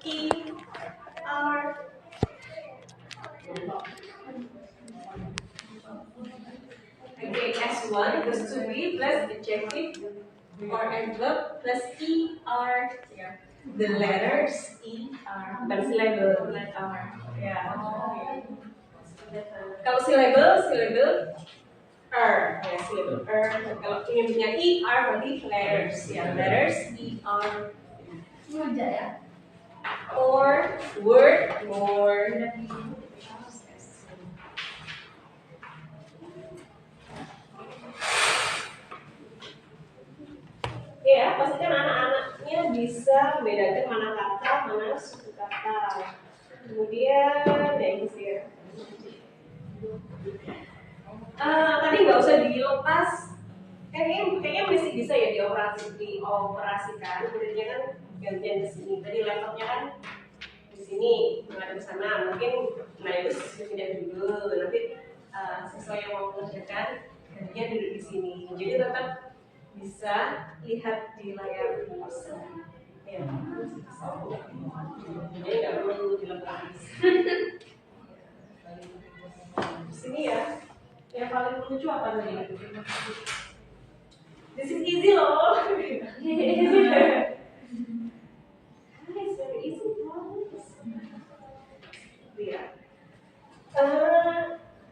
E, R. Okay, S1 equals to B plus adjective or adverb plus E, R. Yeah. The letters E, R. Bukan syllable, R. Ya. Kalau syllable R. Ya, syllable R. Kalau ingin punya E, R berarti letters. Ya, letters E, R. Mudah ya. Or word, more. Ya, pastikan anak-anaknya bisa membedakan mana kata, mana suku kata. Kemudian, ya ini sih. Tadi nggak usah dilepas. Kayaknya masih bisa ya dioperasikan. Kemudian kan gantian di sini. Tadi laptopnya kan di sini, nggak ada di sana. Mungkin, nah itu pindah dulu. Nanti sesuai yang mau mengerjakan, gantian duduk di sini. Jadi tetap bisa lihat di layar besar. Ya, jadi nggak perlu dilepas. Sini ya. Yang paling lucu apa tadi? This is easy loh. It's very easy guys. Ya.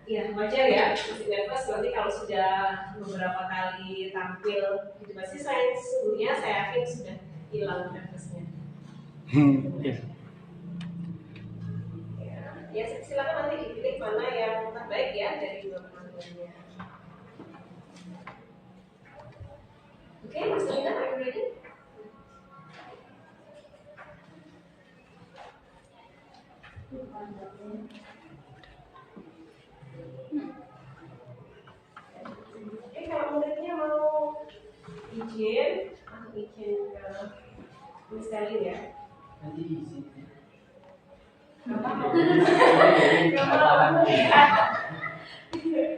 Ya, wajar ya, masih nervous. Nanti kalau sudah beberapa kali tampil di Bahasa Sains, sebelumnya saya yakin sudah hilang nervousnya. Ya, silakan nanti dipilih mana yang terbaik ya dari dua penampilannya. Oke, Mas Lina, are you ready? Oke, kalau muridnya mau izin ke Miss Selin ya. Nanti izin.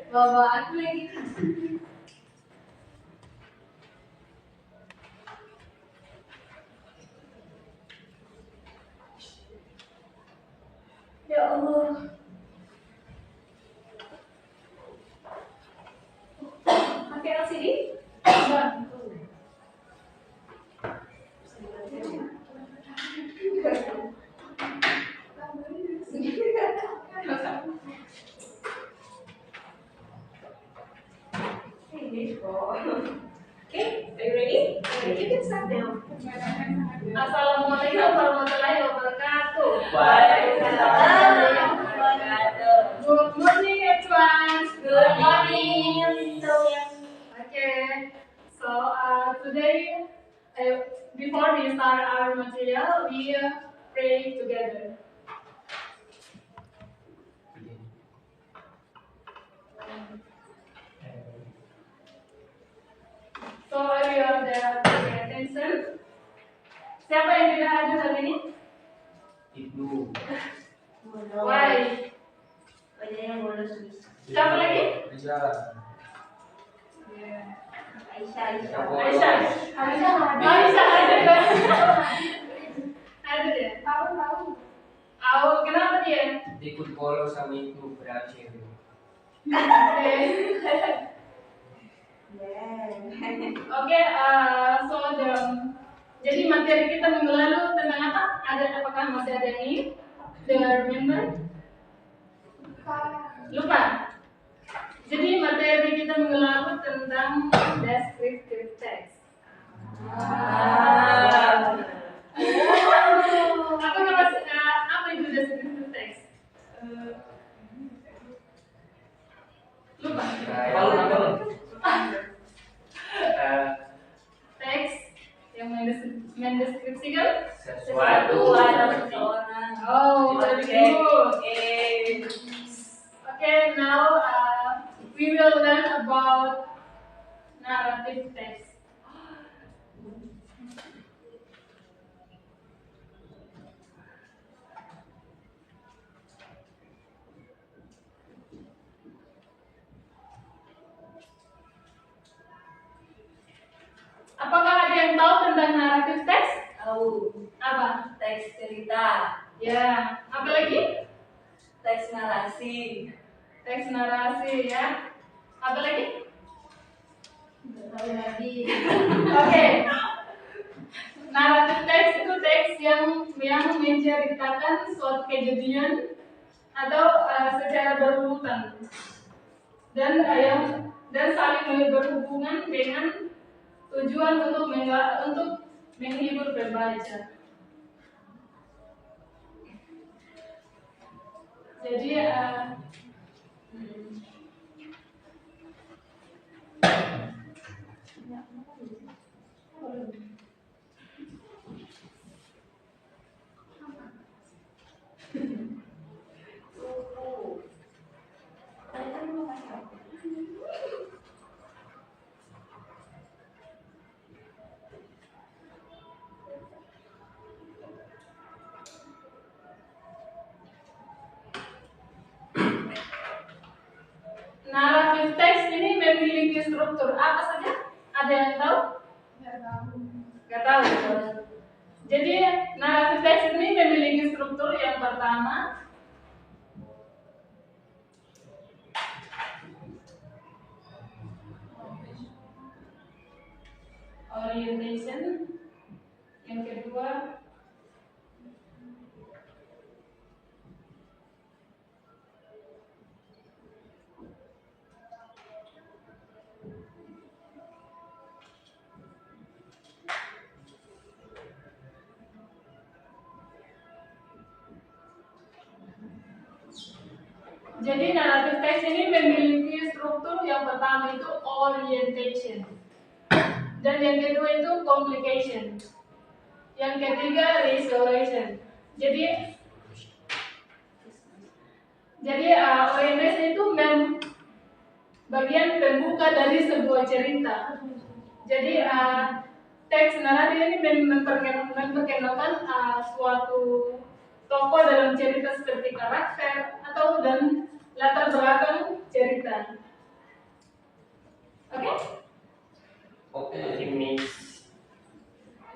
Bawa aku lagi. Ya Allah. Pakai LCD? Bang. Okay, are you ready? You can start now. Assalamualaikum warahmatullahi wabarakatuh. Waalaikumsalam. Good morning, everyone. Good morning. Okay. So today, before we start our material, we pray together. So everyone there, pay attention. Siapa yang tidak hadir hari ini? Ibnu. Why? Siapa lagi? Rizal. Aisyah ada. Ada ya? Tahu. Kenapa dia? Ikut polo sama itu berhasil. Oke, jadi materi kita minggu lalu tentang apa? Apakah masih ada yang ingin? Remember? Lupa. Jadi materi kita minggu lalu tentang descriptive text. Apa itu descriptive text? Lupa. Teks yang mendeskripsikan Sesuatu. Oh, very good. Okay, now we will learn about narrative text. Apakah ada yang tahu tentang narrative text? Tahu Apa? teks cerita cerita, Ya, apa lagi? teks narasi, Teks narasi ya. Apa lagi? Oke. Naratif teks itu teks yang menceritakan suatu kejadian atau secara berurutan dan saling berhubungan dengan tujuan untuk menghibur pembaca. Jadi naratif teks ini memiliki struktur apa saja? Ada yang tahu? Nggak tahu. Jadi naratif teks ini memiliki struktur yang pertama orientation, yang kedua jadi naratif teks ini memiliki struktur yang pertama itu orientation, dan yang kedua itu complication, yang ketiga resolution. Jadi orientation itu bagian pembuka dari sebuah cerita. Jadi teks naratif ini memperkenalkan suatu tokoh dalam cerita seperti karakter atau dan latar belakang cerita. Oke? Oke, mix.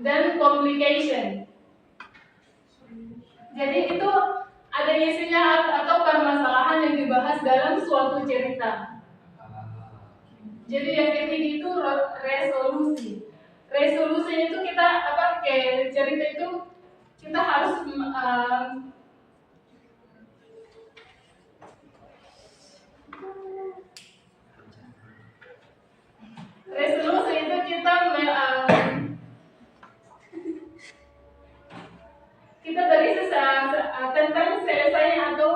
Dan complication. Jadi itu ada isinya atau permasalahan yang dibahas dalam suatu cerita. Jadi yang ketiga itu resolusi. Resolusi itu kita kayak cerita itu kita harus resolusi itu kita kita berisi tentang selesainya atau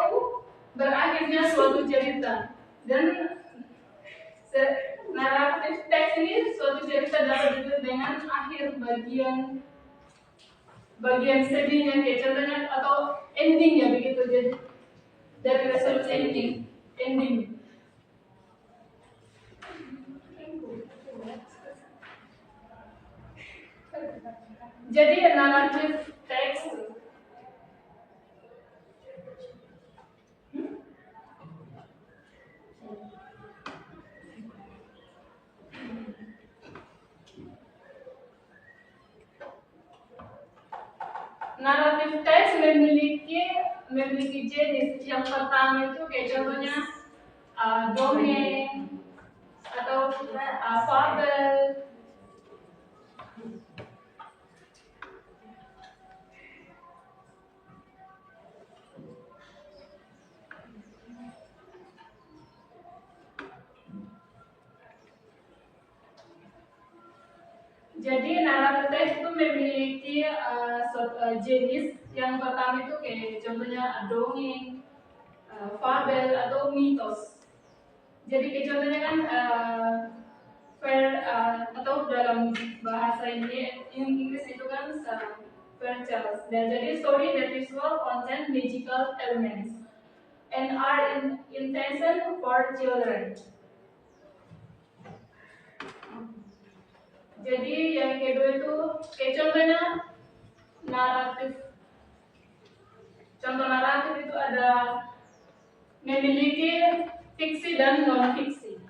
berakhirnya suatu cerita. Dan naratif teks ini suatu cerita dapat disebut dengan akhir bagian sedihnya, kayak contohnya atau endingnya begitu. Jadi dari resolusi ending. Jadi naratif teks naratif teks memiliki jenis. Yang pertama itu kayak contohnya dongeng atau fabel. Jadi naratif teks itu memiliki jenis. Yang pertama itu kayak contohnya dongeng, fabel atau mitos. Jadi kayak contohnya kan atau dalam bahasa Inggris itu kan fairy tales. Dan jadi story that visual content magical elements and are intended for children. Jadi yang kedua itu kayak contohnya naratif. Contoh naratif itu ada memiliki fiksi dan non fiksi.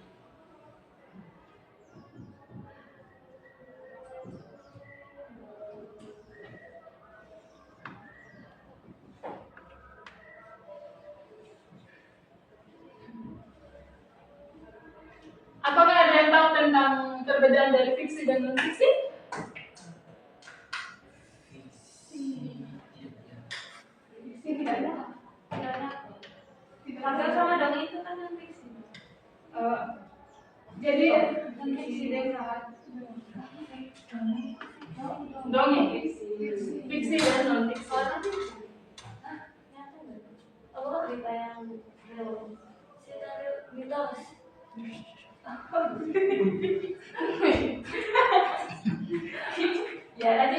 yang tahu tentang perbedaan dari fiksi dan non fiksi? Fiksi tidak ada. Hampir sama dong itu kan non fiksi. Jadi Non fiksi deh sama. dongeng fiksi dan non fiksi. Oh, cerita yang real. Cerita real mitos. Ya, jadi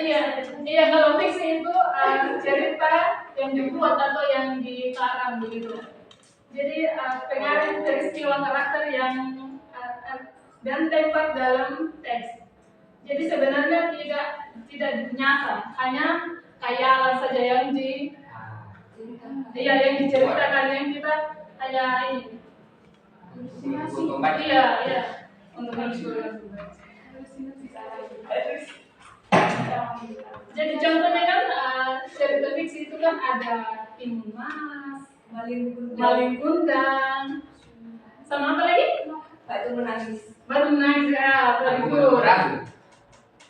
iya kalau fiksi itu cerita yang dibuat atau yang dikarang begitu. Jadi pengaruh peristiwa karakter yang dan tempat dalam teks. Jadi sebenarnya tidak nyata, hanya khayalan saja yang yang diceritakan, yang kita hanya ini. Iya, untuk mengusulkan. Jadi contohnya kan cerita fiksi itu kan ada Timun Mas, Maling Kundang, sama apa lagi? Batu menangis. Batu menangis ya, begitu.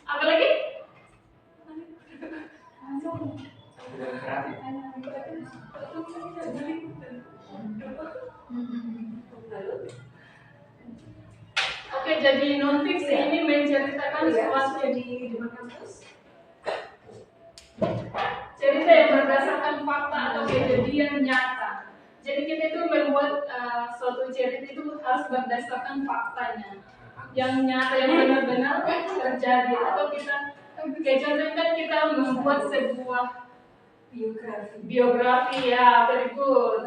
Apa lagi? Oke, jadi non fiksi ini menceritakan sesuatu di kampus. cerita yang berdasarkan fakta atau kejadian nyata. Jadi kita itu membuat suatu cerita itu harus berdasarkan faktanya, yang nyata, yang benar-benar terjadi. Atau kita, kayak contohnya kan kita membuat sebuah biografi ya, very good.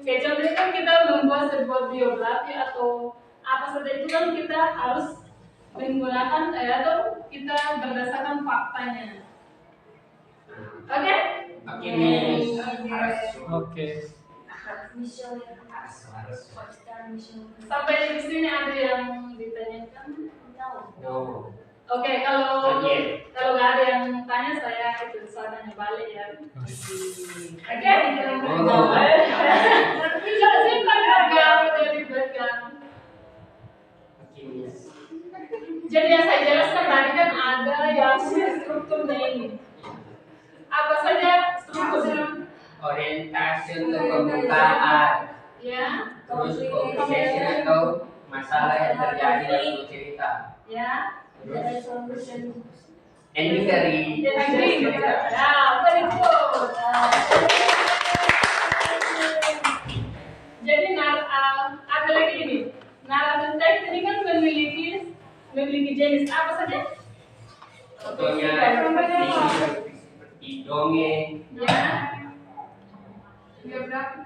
Kayak contohnya kan kita membuat sebuah biografi atau apa saja itu kan kita harus menggunakan atau kita berdasarkan faktanya. Oke? Oke. Sampai di sini ada yang ditanyakan? No. Oke, kalau nggak ada yang tanya saya tanya balik ya. Oke? Bisa simpan harga dari belakang. Jadi yang saya jelaskan tadi kan ada yang strukturnya ini. Apa saja struktur? Orientasi untuk pembukaan, Ya, terus obsession atau masalah yang terjadi dalam cerita, ya. terus ending dari Ya, very good. Jadi ada lagi ini. Naratif teks ini kan memiliki jenis apa saja? contohnya seperti dongeng, Ya. Biografi.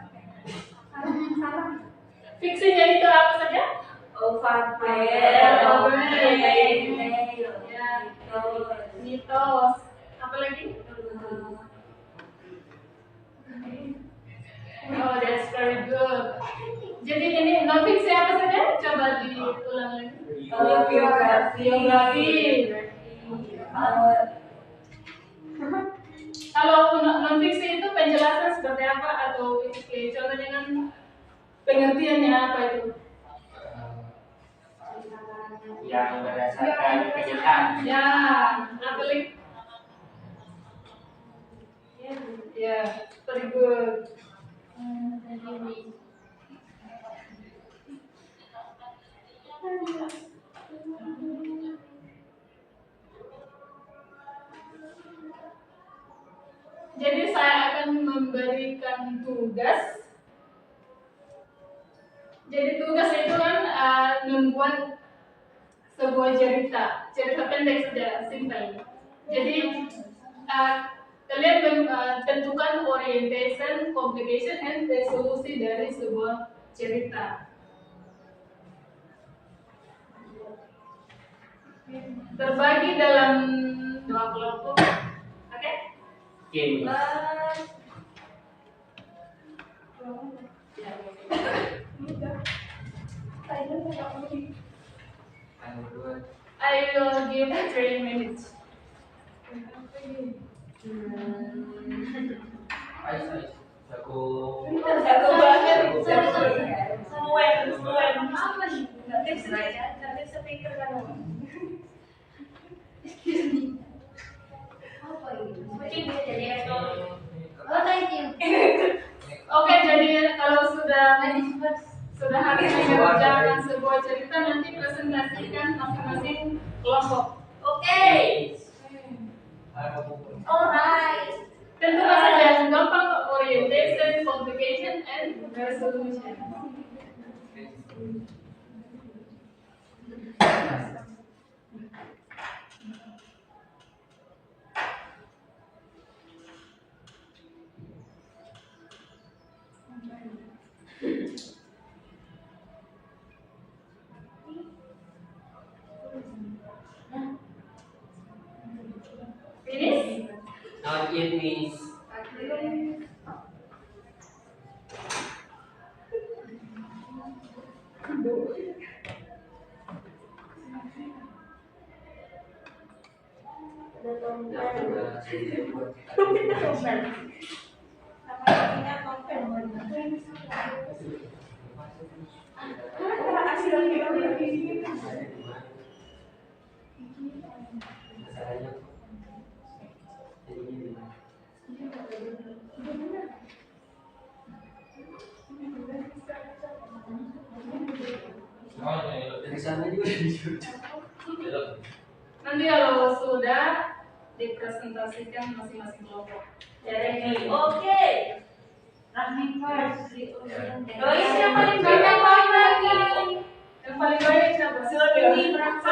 Fiksinya itu apa saja? Mitos. Apa lagi? Oh, that's very good. Jadi ini non fiksi apa saja? Coba diulang lagi. Biografi. Kalau non fiksi itu penjelasan seperti apa atau contohnya kan pengertiannya apa itu? yang berdasarkan kenyataan. Ya, apa lagi? Ya, very good. Jadi saya akan memberikan tugas. Jadi tugas itu kan membuat sebuah cerita pendek saja, simple. Jadi kalian tentukan orientation, complication, and resolusi dari sebuah cerita. Terbagi dalam 2 kelompok. Oke? Game. I will give 3 minutes. Jago. Jago banget. Native speaker kan. Excuse me. Apa ini? Mungkin dia jadi ekor. Oh, thank you. Oke, jadi kalau sudah Ladies first. harusnya mengerjakan sebuah cerita, nanti presentasikan masing-masing kelompok. Oke. Alright. Tentu saja yang gampang, orientation, complication, and resolution. Finish? Not yet, Miss. Dari sana juga disuruh. Nanti kalau sudah dipresentasikan masing-masing kelompok. Jadi oke. Rahmi first. Doi siapa yang Yang paling baik siapa? Berapa?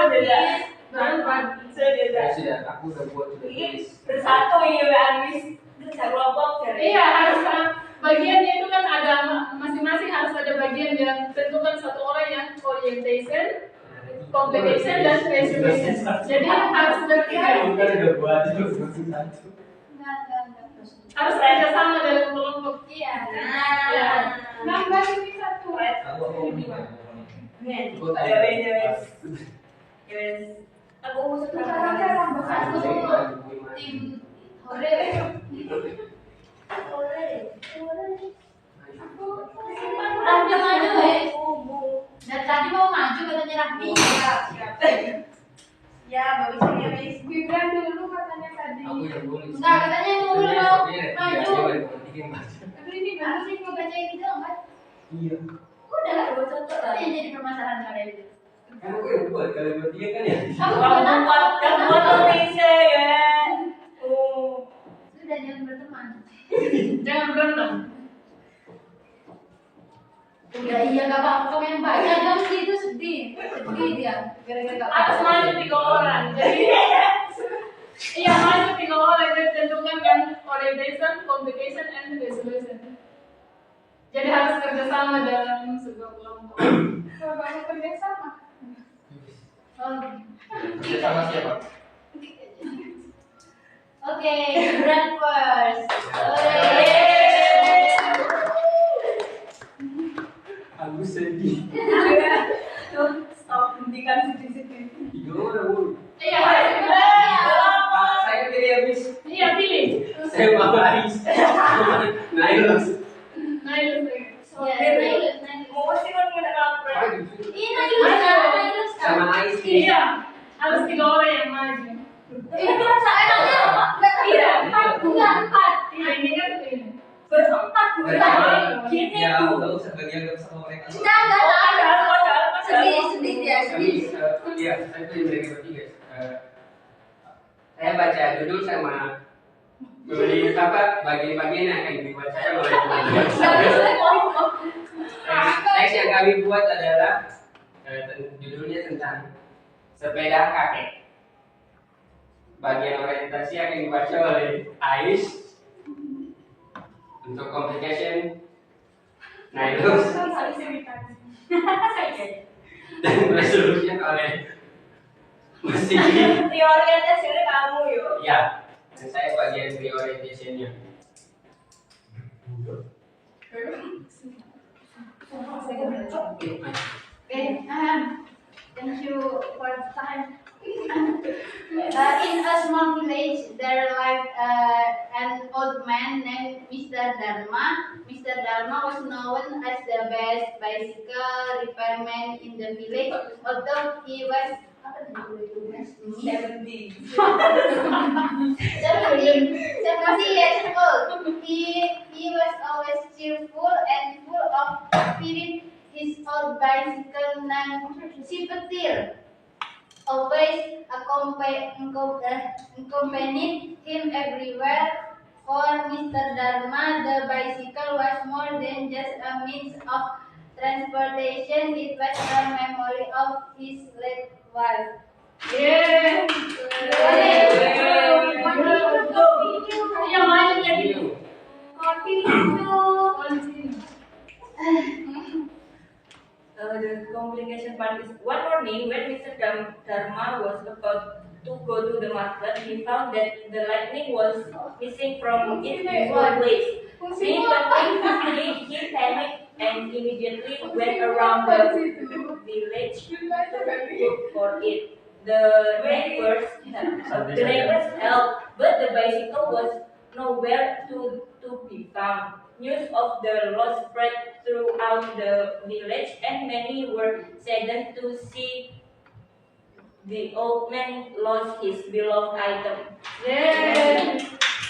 Sudah, aku udah buat sudah tulis. Bersatu ini Anis. Bisa kelompok dari. Iya, harus bagiannya itu kan ada masing-masing harus ada bagian yang tentukan satu orang yang orientation, complication, dan resolution. Jadi harus bertiga. Udah buat itu satu. Enggak. Harus kerja sama dalam kelompok. Iya. Ya. Nambah ini satu. Aku mau bilang. Aku tadi. Yes. Aku usut Satu tim hore. Rahmi maju dan tadi mau maju katanya Rahmi. Ya, bagus ya, Miss. Gibran dulu katanya tadi. Aku yang tulis. Enggak, katanya yang ngomong mau maju. Maju. Tapi ini Harus sih mau baca ini dong kan? Iya. Udah lah, gue contoh lah. Yang jadi permasalahan kalian itu. Kan aku yang buat kalian bertiga kan ya. Kamu Kamu buat bisa ya. Sudah jangan berteman. jangan berantem. Udah iya gak apa-apa kamu yang baca dong sih itu sedih dia gara-gara gak Harus maju 3 orang. Jadi iya maju 3 orang dan tentukan kan orientation, complication, and resolution. Jadi harus kerjasama dalam sebuah kelompok. Kalau harus kerjasama. Kita sama siapa? Oke, Gibran first. Aku sedih. Stop, hentikan sedih-sedih. Tiga orang bu. Iya, harus Saya pilih habis. iya pilih. Saya mau Ais. Nailus. Nailus. Mau sih kan punya kampret. Ini Nailus kan? Sama Ais. Iya, harus 3 orang yang maju. Ini merasa enaknya Iya. 4. Iya, ini kan ini. Berempat bukan. Gini. Ya, aku nggak usah bagian sama mereka. Enggak. Sedih dia, sedih. Iya, saya pilih mereka bertiga. Saya baca judul sama memberi apa bagian-bagian yang akan dibacakan oleh teman-teman. Teks yang kami buat adalah judulnya tentang sepeda kakek. Bagian orientasi akan dibaca oleh Ais. Untuk complication, Nailus dan resolution oleh Mas Sigi. Teorinya sih kamu yuk. Ya, dan saya bagian reorientationnya. Thank you for the time. In a small village, there lived an old man named Mr. Dharma. Mr. Dharma was known as the best bicycle repairman in the village, although he was 70 years old. He was always cheerful and full of spirit. His old bicycle named Sipetir always accompanied him everywhere. For Mr. Dharma, the bicycle was more than just a means of transportation. It was a memory of his late wife. Yeah. Yang lain lagi. Continue. The complication part is one morning when Mr. Dharma was about to go to the market, he found that the lightning was missing from its usual place. Seeing the thing, he panicked and immediately went around the village to look for it. The neighbors helped, but the bicycle was nowhere to be found. News of the loss spread throughout the village, and many were saddened to see the old man lost his beloved item. Yeah.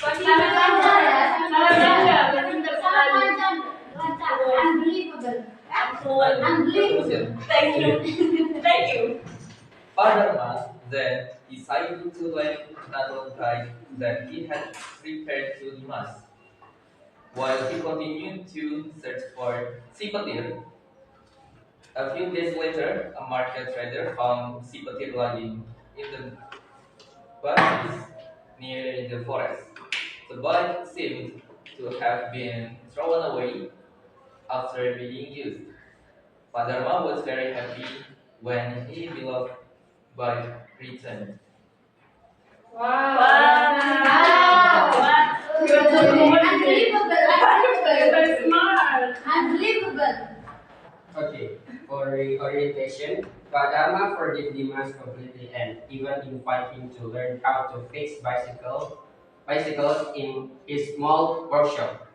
Sangat lancar ya, Sangat lancar, berpintar sekali. lancar, unbelievable. Unbelievable. Thank you. Thank you. Furthermore, then decided to let another guy that he had prepared to Dimas. While he continued to search for Sipatir, a few days later, a market trader found Sipatir lying in the bushes near the forest. The body seemed to have been thrown away after being used. Padarma was very happy when his beloved bike returned. Wow. Unbelievable, Very smart. unbelievable. Okay, for the orientation, Padama forgave Dimas completely and even invite him to learn how to fix bicycles in his small workshop.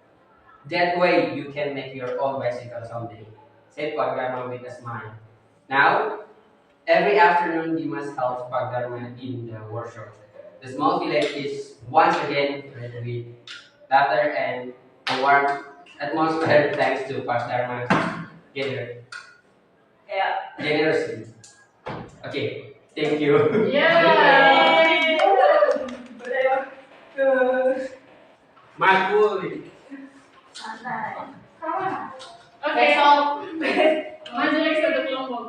That way you can make your own bicycle someday, said Padama with a smile. Now, every afternoon Dimas helps Padama in the workshop. The small village is once again filled with laughter and a warm atmosphere thanks to Padama's generosity. Okay, thank you. Yeah. Makul. Oke, maju lagi satu kelompok.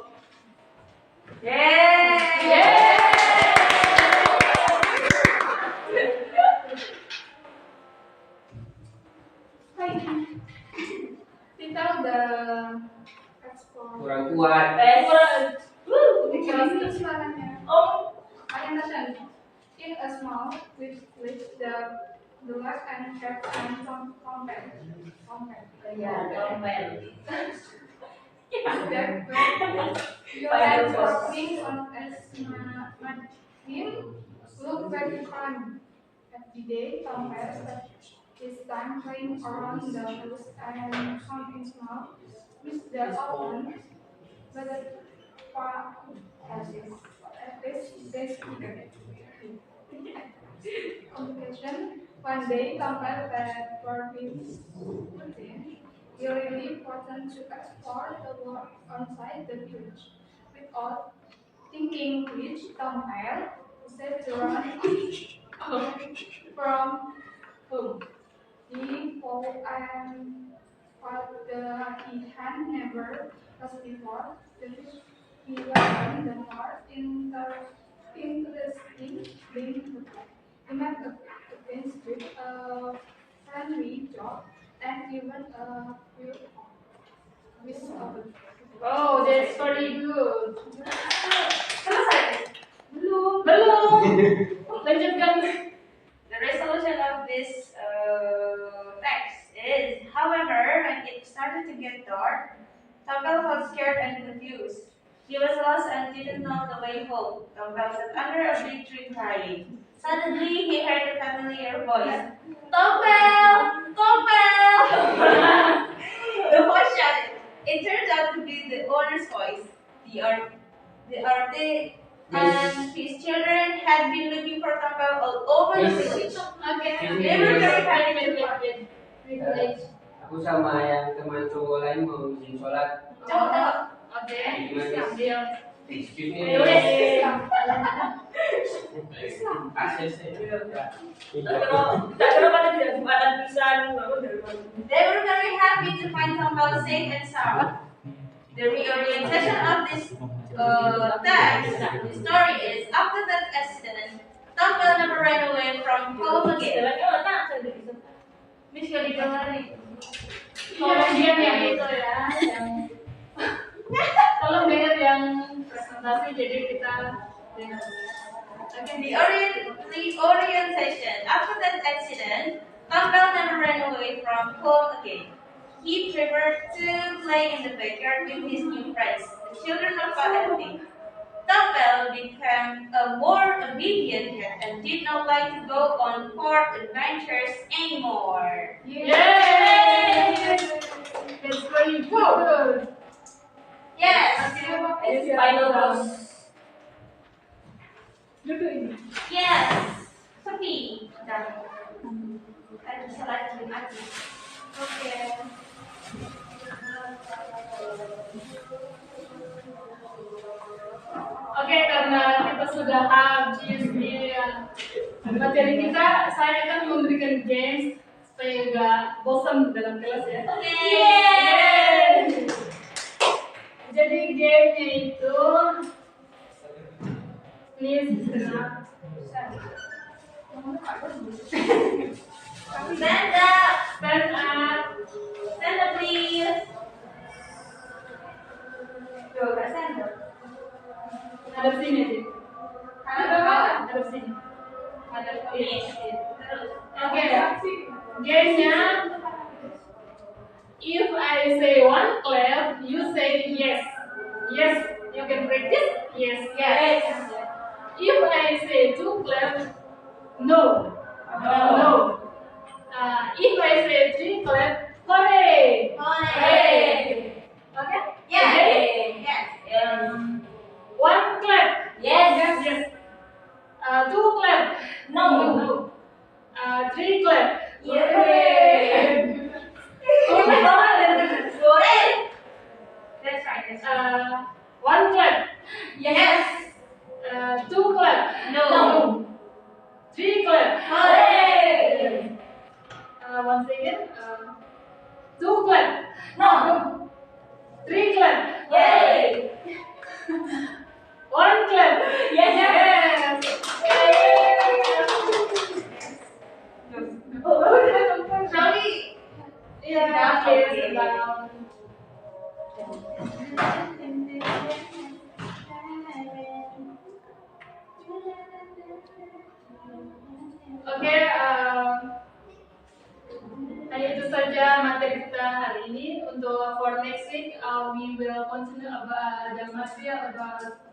Kita udah ekspor. Kurang kuat. Dikasih suaranya. Oh, I understand. In a small with the left and have and compact. Ya, compel. That way, your head working on as him look very fun. Every day compares that his time playing around the house and something small with the open but the at this communication. One day compare that for his routine. He really important to explore the world outside the village. Without thinking which compare set to run from home. He fought and what he had never lost before. He was in the north interesting being he met against with a friendly job and even a whistle. Oh, that's very good. Belum. Lanjutkan. The resolution of this text is, however, when it started to get dark, Topel felt scared and confused. He was lost and didn't know the way home. Tompel sat under a big tree crying. Suddenly, he heard a familiar voice. Tompel! Tompel! The voice shouted. It turned out to be the owner's voice. The artist and his children had been looking for Tompel all over the village. Okay. They were very happy with Wait. Privilege. Aku sama yang teman cowok lain mau izin sholat. Coba Oke. Diam. Excuse me. Akses They were very happy to find Tompel safe and sound. The reorientation of this the story is after that accident, Tompel never ran away from home again. Miss Yodi Kamari. Tolong diam yang itu ya, yang tolong dengar yang presentasi jadi kita dengar. The orientation after that accident, Tompel never ran away from home again. He preferred to play in the backyard with his new friends, the children of Pa and Pink. Tompel became a more obedient cat and did not like to go on far adventures anymore. Yay! That's very good. Yes, It's final boss. Duduk ini. yes, Sophie. Ada salah lagi. Oke. Oke, karena kita sudah habis nih materi kita, saya akan memberikan games supaya nggak bosan dalam kelas ya. Yeay! Jadi gamenya itu ini sebenarnya Stand up, stand up. stand up please. Tuh, gak stand up. Hadap sini sih. Hadap sini. Hadap yes. Terus. Oke, gamenya if I say one clap, you say yes. Yes, you can practice. Yes, yes. If I say two clap, no. No. If I say three clap, hooray. Hooray. Okay? Yes. Ready? Yes. One clap. Yes. Yes. Two clap. No. No. Three clap. Yay. Hooray. That's right. That's right. One clap. Yes. Two clap. No. Three clap. Hooray. Once again. Two clap. No. Three clap. Yay. One clap. Yes. Sorry. Yeah. Yes. Down. Oke, hanya itu saja materi kita hari ini. Untuk for next week, we will continue about the material about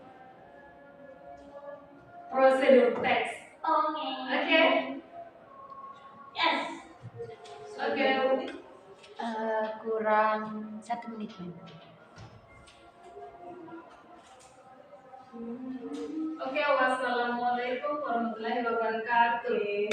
procedure text. Okay. Yes. Oke. Kurang 1 menit. Oke, wassalamualaikum warahmatullahi wabarakatuh.